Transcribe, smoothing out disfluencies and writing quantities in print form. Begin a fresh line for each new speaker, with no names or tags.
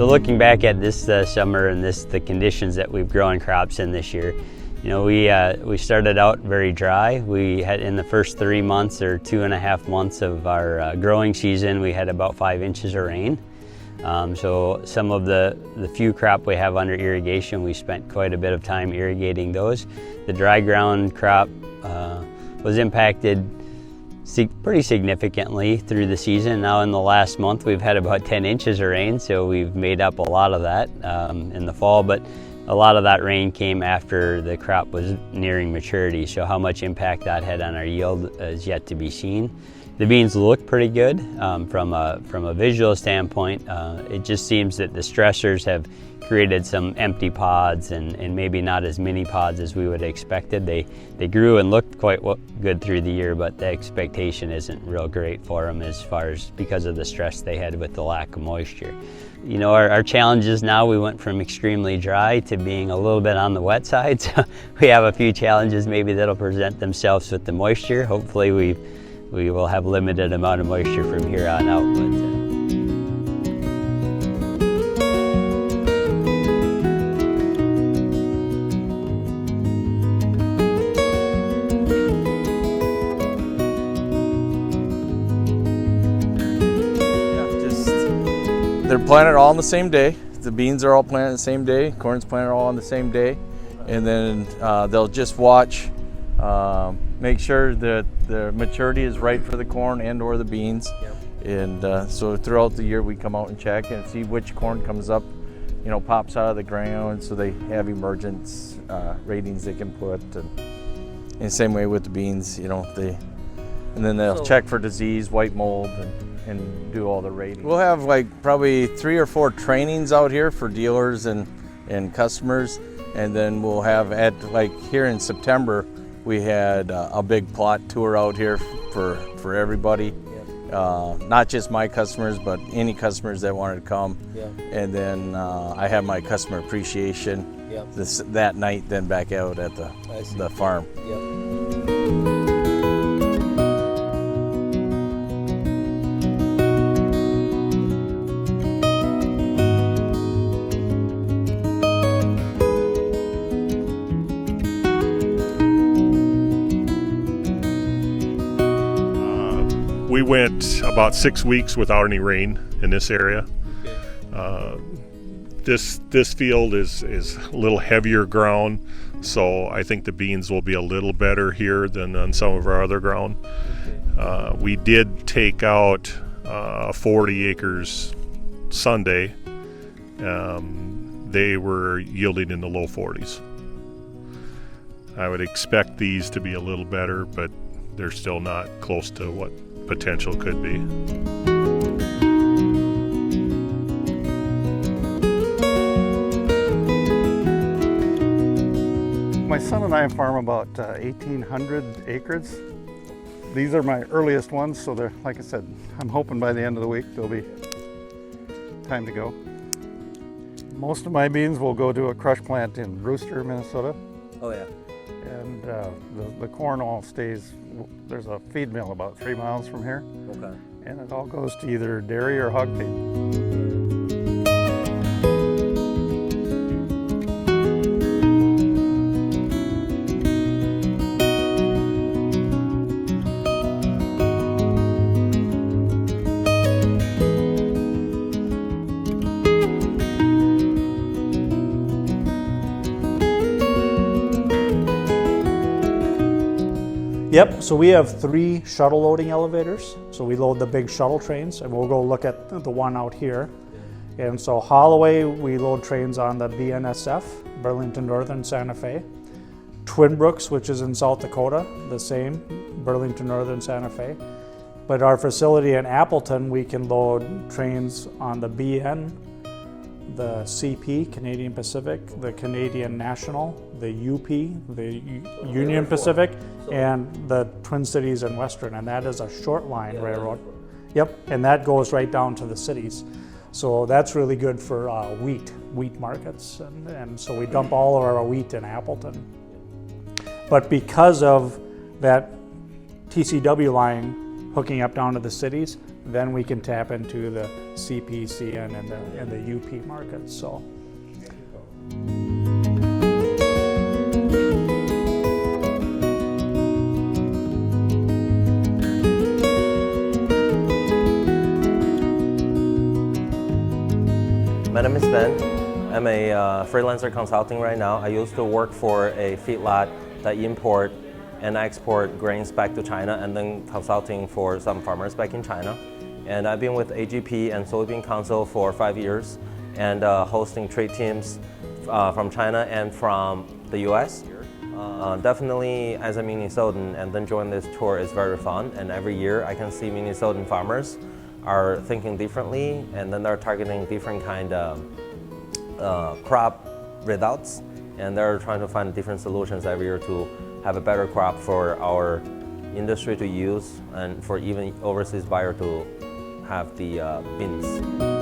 So looking back at this summer and the conditions that we've grown crops in this year, you know, we started out very dry. We had, in the first 3 months or 2.5 months of our growing season, we had about 5 inches of rain. So some of the few crop we have under irrigation, we spent quite a bit of time irrigating those. The dry ground crop was impacted pretty significantly through the season. Now in the last month we've had about 10 inches of rain, so we've made up a lot of that in the fall, but a lot of that rain came after the crop was nearing maturity, so how much impact that had on our yield is yet to be seen. The beans look pretty good from a visual standpoint. It just seems that the stressors have created some empty pods and maybe not as many pods as we would have expected. They grew and looked quite good through the year, but the expectation isn't real great for them as far as because of the stress they had with the lack of moisture. You know, our challenges now, we went from extremely dry to being a little bit on the wet side, so we have a few challenges maybe that'll present themselves with the moisture. Hopefully we will have limited amount of moisture from here on out.
They're planted all on the same day. The beans are all planted the same day. Corn's planted all on the same day. And then they'll just watch, make sure that the maturity is right for the corn and or the beans. Yep. And so throughout the year we come out and check and see which corn comes up, you know, pops out of the ground, so they have emergence ratings they can put. And same way with the beans, you know, and then they'll check for disease, white mold, and do all the ratings. We'll have like probably 3 or 4 trainings out here for dealers and customers, and then we'll have like here in September we had a big plot tour out here for everybody. Yep. Not just my customers, but any customers that wanted to come. Yep. And then I have my customer appreciation. Yep. That night, then back out at the farm. Yep.
We went about 6 weeks without any rain in this area. This field is a little heavier ground, so I think the beans will be a little better here than on some of our other ground. We did take out 40 acres Sunday. They were yielding in the low 40s. I would expect these to be a little better, but they're still not close to what potential could be.
My son and I farm about 1,800 acres. These are my earliest ones, so they're, like I said, I'm hoping by the end of the week there'll be time to go. Most of my beans will go to a crush plant in Brewster, Minnesota.
Oh yeah.
And the corn all stays, there's a feed mill about 3 miles from here. Okay. And it all goes to either dairy or hog feed.
Yep, so we have 3 shuttle loading elevators. So we load the big shuttle trains, and we'll go look at the one out here. And so Holloway, we load trains on the BNSF, Burlington Northern Santa Fe. Twin Brooks, which is in South Dakota, the same, Burlington Northern Santa Fe. But our facility in Appleton, we can load trains on the BN, the CP, Canadian Pacific, the Canadian National, the UP, the Union Pacific, and the Twin Cities and Western, and that is a short line railroad. Yep, and that goes right down to the cities. So that's really good for wheat markets, and so we dump all of our wheat in Appleton. But because of that TCW line hooking up down to the cities, then we can tap into the CP, CN, and the UP markets. So.
My name is Ben. I'm a freelancer consulting right now. I used to work for a feedlot that import and export grains back to China, and then consulting for some farmers back in China. And I've been with AGP and Soybean Council for 5 years, and hosting trade teams from China and from the US. Definitely as a Minnesotan, and then join this tour is very fun, and every year I can see Minnesotan farmers are thinking differently, and then they're targeting different kind of crop results, and they're trying to find different solutions every year to have a better crop for our industry to use, and for even overseas buyer to have the beans.